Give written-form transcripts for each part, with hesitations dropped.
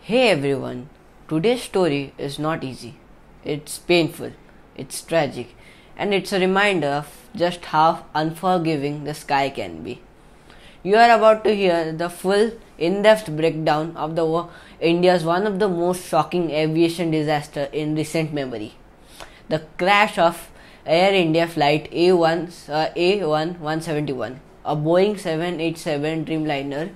Hey everyone, today's story is not easy. It's painful, it's tragic, and it's a reminder of just how unforgiving the sky can be. You are about to hear the full, in-depth breakdown of India's one of the most shocking aviation disaster in recent memory. The crash of Air India flight A1171, a Boeing 787 Dreamliner,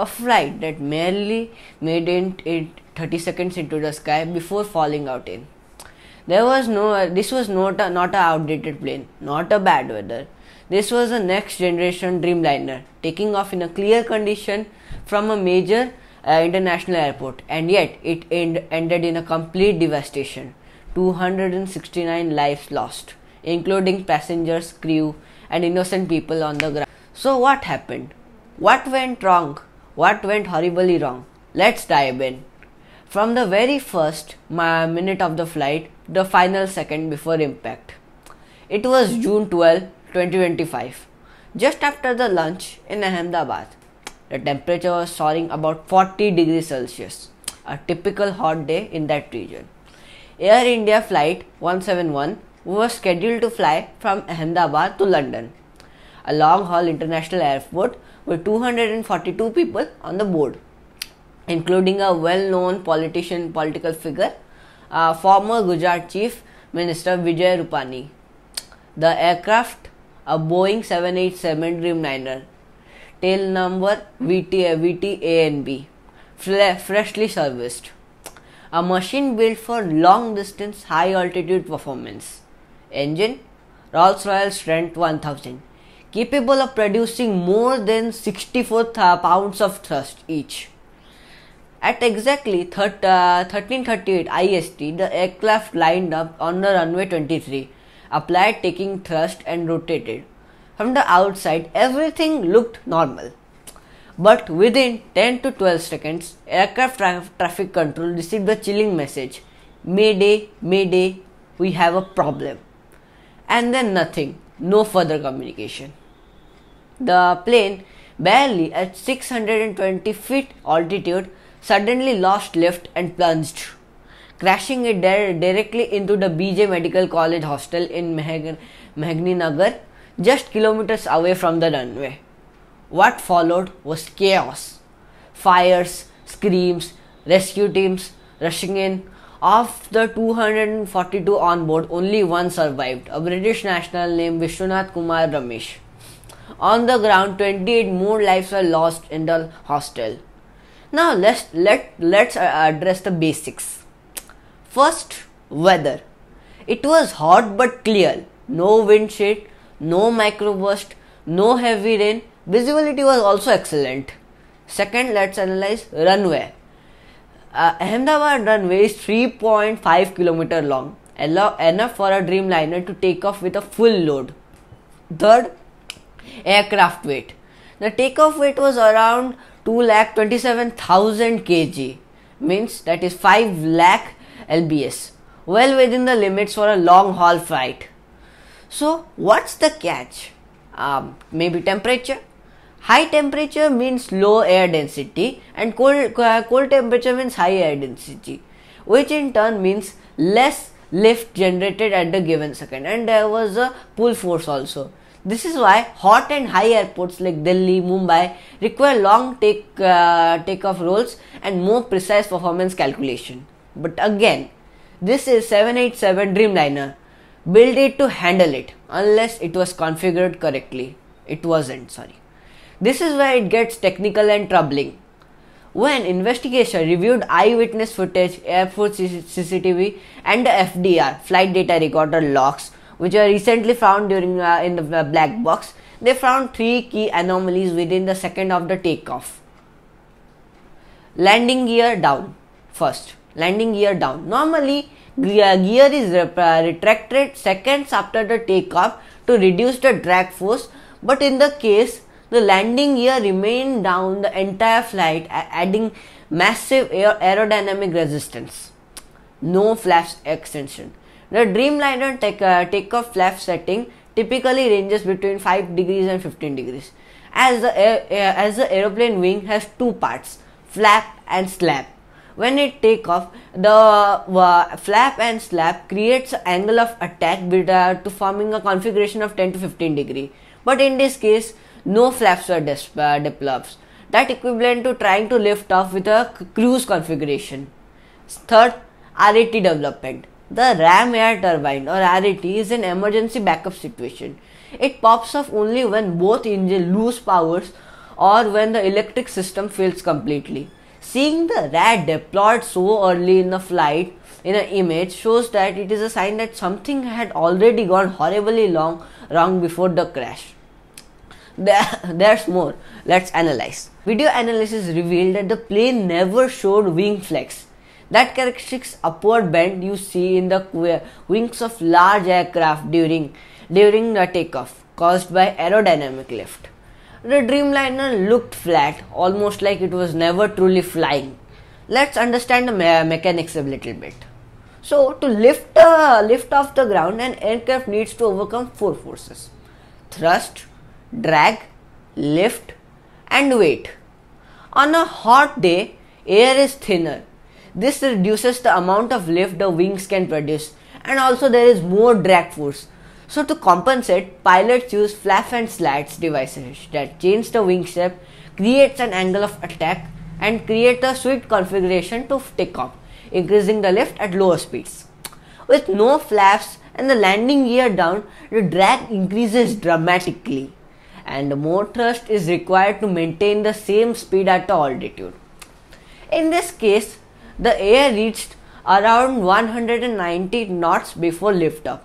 a flight that merely made it 30 seconds into the sky before falling out in. This was not a outdated plane, not a bad weather. This was a next generation Dreamliner taking off in a clear condition from a major international airport, and yet it ended in a complete devastation. 269 lives lost, including passengers, crew, and innocent people on the ground. So what happened? What went wrong? What went horribly wrong? Let's dive in. From the very first minute of the flight, the final second before impact. It was June 12, 2025, just after the lunch in Ahmedabad. The temperature was soaring about 40 degrees Celsius, a typical hot day in that region. Air India flight 171 was scheduled to fly from Ahmedabad to London, a long-haul international airport with 242 people on the board, including a well-known political figure, former Gujarat Chief Minister Vijay Rupani. The aircraft, a Boeing 787 Dreamliner, tail number VT-ANB, freshly serviced. A machine built for long-distance, high-altitude performance. Engine, Rolls-Royce Trent 1000. Capable of producing more than 64 pounds of thrust each. At exactly 13:38 IST, the aircraft lined up on the runway 23, applied taking thrust and rotated. From the outside, everything looked normal. But within 10 to 12 seconds, aircraft traffic control received the chilling message, "Mayday, Mayday, we have a problem." And then nothing, no further communication. The plane, barely at 620 feet altitude, suddenly lost lift and plunged, crashing it directly into the BJ Medical College hostel in Mehagni Nagar, just kilometers away from the runway. What followed was chaos. Fires, screams, rescue teams rushing in. Of the 242 on board, only one survived, a British national named Vishwanath Kumar Ramesh. On the ground, 28 more lives were lost in the hostel. Now let's address the basics. First, weather. It was hot but clear. No wind shear, no microburst, no heavy rain. Visibility was also excellent. Second, let's analyze runway. Ahmedabad runway is 3.5 km long, enough for a Dreamliner to take off with a full load. Third, aircraft weight. The takeoff weight was around 2,27,000 kg, means that is 5 lakh lbs, well within the limits for a long haul flight. So what's the catch? Maybe temperature. High temperature means low air density, and cold temperature means high air density, which in turn means less lift generated at the given second, and there was a pull force also. This is why hot and high airports like Delhi, Mumbai require long takeoff rolls and more precise performance calculation. But again, this is 787 Dreamliner. Build it to handle it, unless it was configured correctly. It wasn't, sorry. This is where it gets technical and troubling. When investigation reviewed eyewitness footage, airport CCTV, and the FDR (flight data recorder) logs, which were recently found during in the black box, they found three key anomalies within the second of the takeoff. Landing gear down. First, landing gear down. Normally, gear is retracted seconds after the takeoff to reduce the drag force, but in the case, the landing gear remained down the entire flight, adding massive aerodynamic resistance. No flaps extension. The Dreamliner takeoff flap setting typically ranges between 5 degrees and 15 degrees. As the aeroplane wing has two parts, flap and slab, When it take off, the flap and slap creates an angle of attack to forming a configuration of 10 to 15 degree. But in this case, no flaps were developed. That equivalent to trying to lift off with a cruise configuration. Third, RAT development. The ram air turbine or RAT is an emergency backup situation. It pops off only when both engines lose powers or when the electric system fails completely. Seeing the RAT deployed so early in the flight in an image shows that it is a sign that something had already gone horribly wrong before the crash. There's more. Let's analyze. Video analysis revealed that the plane never showed wing flex. That characteristic upward bend you see in the wings of large aircraft during the takeoff, caused by aerodynamic lift. The Dreamliner looked flat, almost like it was never truly flying. Let's understand the mechanics a little bit. So, to lift off the ground, an aircraft needs to overcome 4 forces: thrust, drag, lift, and weight. On a hot day, air is thinner. This reduces the amount of lift the wings can produce, and also there is more drag force. So to compensate, pilots use flap and slats devices that change the wing shape, creates an angle of attack, and create a sweep configuration to take off, increasing the lift at lower speeds. With no flaps and the landing gear down, the drag increases dramatically, and more thrust is required to maintain the same speed at the altitude. In this case, the air reached around 190 knots before liftoff.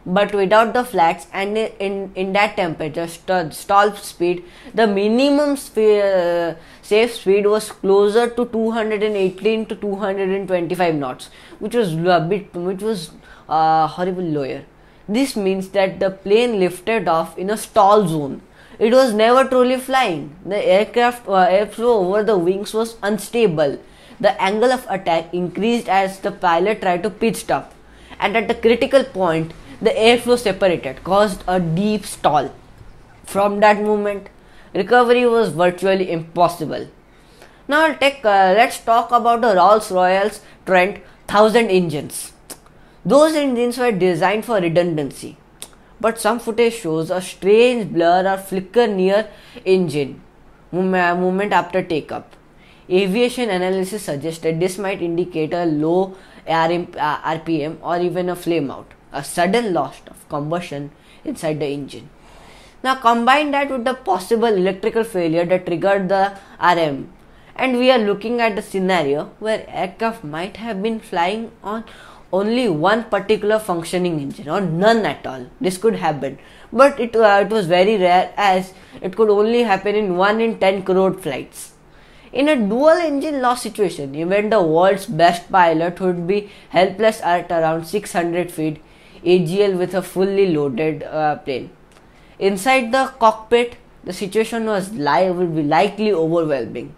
But without the flats and in that temperature stall speed, the minimum safe speed was closer to 218 to 225 knots, which was horrible lower. This means that the plane lifted off in a stall zone. It was never truly flying. The aircraft airflow over the wings was unstable. The angle of attack increased as the pilot tried to pitch up, and at the critical point, the airflow separated, caused a deep stall. From that moment, recovery was virtually impossible. Now let's talk about the Rolls-Royce Trent 1000 engines. Those engines were designed for redundancy, but some footage shows a strange blur or flicker near engine movement after takeoff. Aviation analysis suggests that this might indicate a low RPM or even a flame out, a sudden loss of combustion inside the engine. Now combine that with the possible electrical failure that triggered the RM, and we are looking at the scenario where aircraft might have been flying on only one particular functioning engine or none at all. This could happen, but it was very rare, as it could only happen in 1 in 10 crore flights. In a dual engine loss situation, even the world's best pilot would be helpless at around 600 feet AGL with a fully loaded plane. Inside the cockpit, the situation would be likely overwhelming.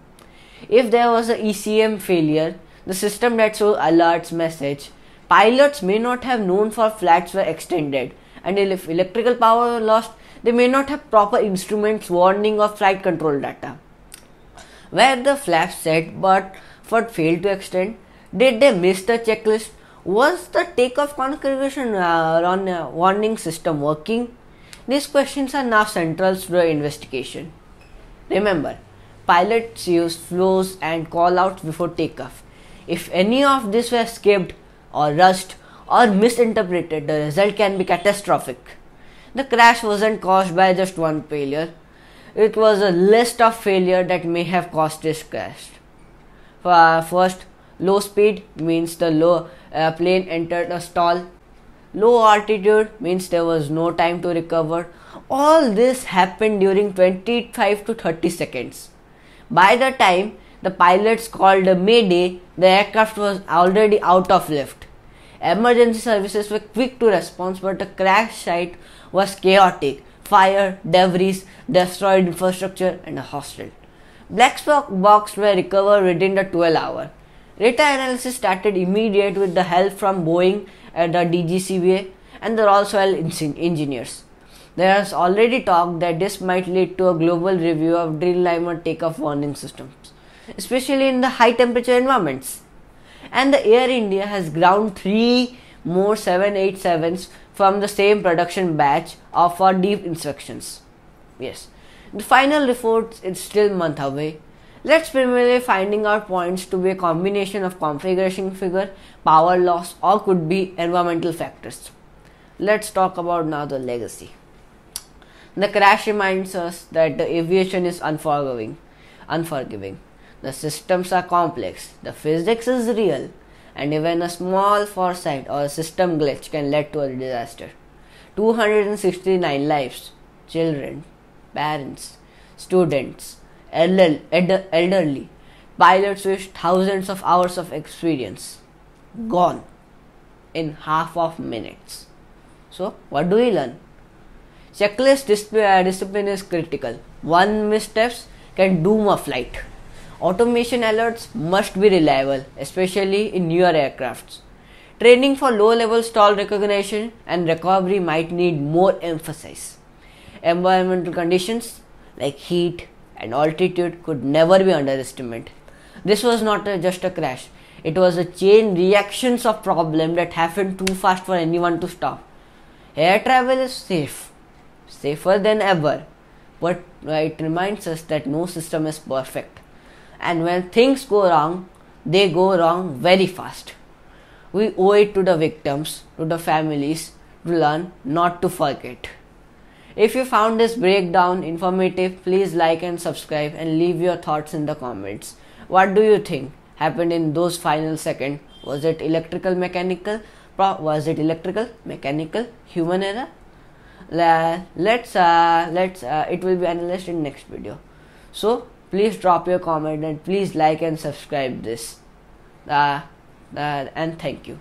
If there was a ECM failure, the system that shows alerts message, pilots may not have known for flaps were extended, and if electrical power was lost, they may not have proper instruments warning or flight control data. Where the flaps set but failed to extend? Did they miss the checklist? Was the takeoff configuration warning system working? These questions are now central to the investigation. Remember, pilots use flows and call-outs before takeoff. If any of this were skipped or rushed or misinterpreted, the result can be catastrophic. The crash wasn't caused by just one failure. It was a list of failures that may have caused this crash. First, low speed means the plane entered a stall. Low altitude means there was no time to recover. All this happened during 25 to 30 seconds. By the time the pilots called a mayday, the aircraft was already out of lift. Emergency services were quick to respond, but the crash site was chaotic. Fire, debris, destroyed infrastructure, and a hostel. Black box were recovered within the 12 hours. Data analysis started immediately with the help from Boeing and the DGCA and the Rolls-Royce engineers. There is already talk that this might lead to a global review of Dreamliner takeoff warning systems, especially in the high temperature environments. And the Air India has ground 3 more 787s from the same production batch for deep inspections. Yes, the final report is still a month away. Let's primarily finding out points to be a combination of configuration figure, power loss, or could be environmental factors. Let's talk about now the legacy. The crash reminds us that the aviation is unforgiving. The systems are complex, the physics is real, and even a small foresight or a system glitch can lead to a disaster. 269 lives, children, parents, students, elderly, pilots with thousands of hours of experience, gone in half of minutes. So, what do we learn? Checklist discipline is critical. One missteps can doom a flight. Automation alerts must be reliable, especially in newer aircrafts. Training for low-level stall recognition and recovery might need more emphasis. Environmental conditions like heat and altitude could never be underestimated. This was not just a crash. It was a chain reactions of problems that happened too fast for anyone to stop. Air travel is safer than ever, but it reminds us that no system is perfect. And when things go wrong, they go wrong very fast. We owe it to the victims, to the families, to learn not to forget. If you found this breakdown informative, please like and subscribe and leave your thoughts in the comments. What do you think happened in those final seconds? Was it electrical, mechanical? Human error? It will be analyzed in next video. So please drop your comment and please like and subscribe this. And thank you.